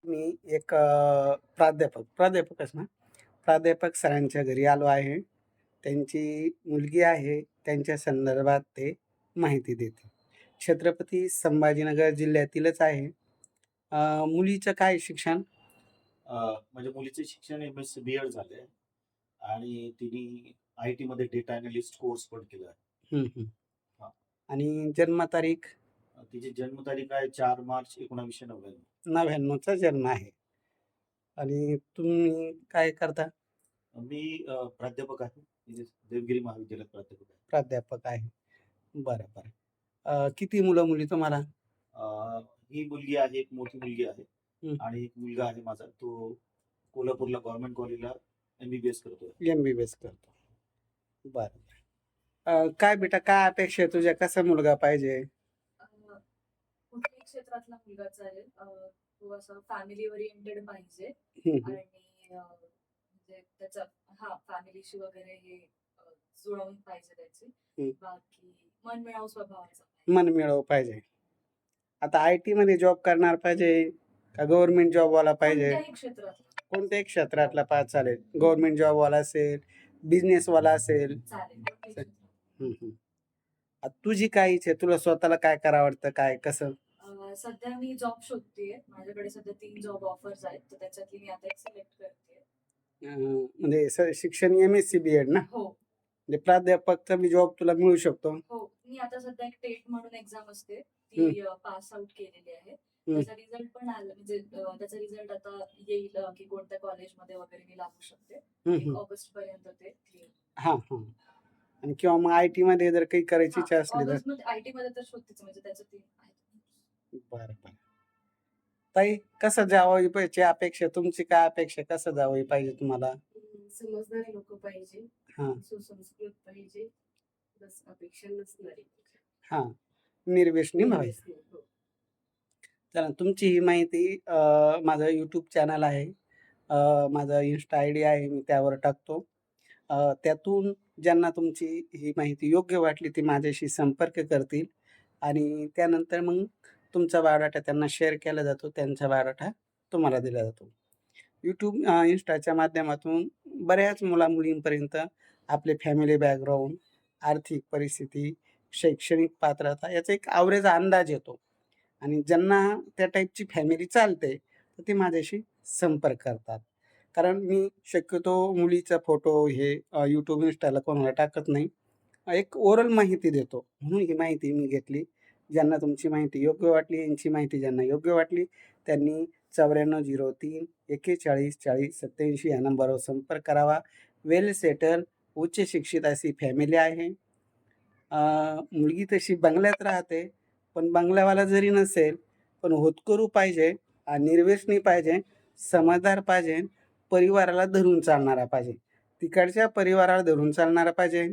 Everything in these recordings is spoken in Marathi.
मी एक प्राध्यापकच ना? प्राध्यापक सरांच्या घरी आलो आहे. त्यांची मुलगी आहे. त्यांच्या संदर्भात ते माहिती देतील. छत्रपती संभाजीनगर जिल्ह्यातीलच आहे. मुलीचं काय शिक्षण? म्हणजे मुलीचे शिक्षण एम-एससी बी-एड झालंय आणि तिने आय-टीमध्ये डेटा अॅनालिस्ट कोर्स पण केला आहे. हं, हं. हां. आणि जन्मतारीख? तिची जन्मतारीख आहे 4 मार्च 1999. 99चा जन्म आहे. आणि तुम्ही काय करता? मी प्राध्यापक आहे. इथे देवगिरी महाविद्यालयात प्राध्यापक आहे. प्राध्यापक आहे. बरं, बरं. किती मुलं-मुली तुम्हाला? अ, ही मुलगी आहे, एक मोठी मुलगी आहे हं. आणि एक मुलगा आहे माझा. तो कोल्हापूरला गव्हर्नमेंट कॉलेजला एम-बी-बी-एस करतोय. एम-बी-बी-एस करतो. बरं. काय बेटा काय अपेक्षा आहे तुझ्या? कसा मुलगा पाहिजे? कुठल्याही क्षेत्रातला मुलगा चालेल. तो असा फॅमिली ओरिएंटेड पाहिजे हं, हं. आणि म्हणजे त्याचा फॅमिलीशी वगैरे हे जुळवून पाहिजे त्याची. हं. बाकी मनमिळावू स्वभावाचा पाहिजे. मनमिळावू पाहिजे. आता आय-टीमध्ये जॉब करणार पाहिजे का गव्हर्नमेंट जॉबवाला पाहिजे? कोणत्याही क्षेत्रातला कोणत्याही क्षेत्रातला चालेल. गव्हर्नमेंट जॉबवाला असेल, बिझनेसवाला असेल. चालेल. कोणत्याही क्षेत्रात. हं, हं. आता तुझी काय इच्छा आहे? तुला स्वतःला काय करावं वाटतं? काय कसं? सध्या मी जॉब शोधतेय. माझ्याकडे सध्या 3 जॉब ऑफर्स आहेत. तर त्याच्यातली मी आता एक सिलेक्ट करतेय. म्हणजे शिक्षण एम-एससी बी-एड ना? हो. म्हणजे प्राध्यापकचा बी जॉब तुला मिळू शकतो. हो. मी आता सध्या एक टेट म्हणून एक्झाम असते. हं. ती पास आउट केलेली आहे. हं. त्याचा रिझल्ट पण आला म्हणजे त्याचा रिझल्ट आता येईल की कोणत्या कॉलेजमध्ये वगैरे मी लागू शकते. हं, 1 हं. ऑगस्ट पर्यंत ते क्लिअर. हां, हां. आणि किंवा मग आय-टीमध्ये जर काही करायची इच्छा असली तर? ऑगस्टमध्ये आय-टीमध्ये तर शोधतेच म्हणजे त्याचं 3 आहेत. बरं, बरं. ताई कसं जावई पाहिजे अपेक्षा? तुमची काय अपेक्षा? कसं जावई पाहिजे तुम्हाला? समजदार लोक पाहिजे, हां, सुसंस्कृत पाहिजे, बस अपेक्षा नसणारी. हां. निर्व्यसनी भावी. निर्व्यसनी, हो. चला तुमची ही माहिती माझं यूट्यूब चॅनल आहे. माझा इन्स्टा आयडी आहे. मी त्यावर टाकतो. त्यातून ज्यांना तुमची ही माहिती योग्य वाटली ती माझ्याशी संपर्क करतील आणि त्यानंतर मग तुमचा बायोडाटा त्यांना शेअर केला जातो. त्यांचा बायोडाटा तुम्हाला दिला जातो. यूट्यूब, इन्स्टाच्या माध्यमातून बऱ्याच मुला-मुलींपर्यंत आपले फॅमिली बॅकग्राऊंड, आर्थिक परिस्थिती, शैक्षणिक पात्रता याचा एक ॲव्हरेज अंदाज येतो आणि ज्यांना त्या टाईपची फॅमिली चालते, तर ते माझ्याशी संपर्क करतात. कारण मी शक्यतो मुलीचा फोटो हे यूट्यूब, इन्स्टाला कोणाला टाकत नाही. एक ओरल माहिती देतो. म्हणून ही माहिती मी घेतली. ज्यांना तुमची माहिती योग्य वाटली, यांची माहिती ज्यांना योग्य वाटली, त्यांनी 9403 41 40 87 या नंबरवर संपर्क करावा. वेल सेटल, उच्च शिक्षित अशी फॅमिली आहे. मुलगी तशी बंगल्यात राहते, पण बंगल्यावाला जरी नसेल, पण होतकरू पाहिजे, निर्व्यसनी पाहिजे, समजदार पाहिजे, परिवाराला धरून चालणारा पाहिजे. तिकडच्या परिवाराला धरून चालणारा पाहिजे,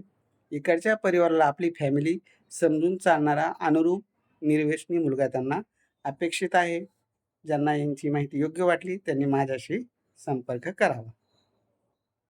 इकडच्या परिवाराला आपली फॅमिली समजून चालणारा अनुरूप निर्व्यसनी मुलगा त्यांना अपेक्षित आहे. ज्यांना यांची माहिती योग्य वाटली त्यांनी माझ्याशी संपर्क करावा.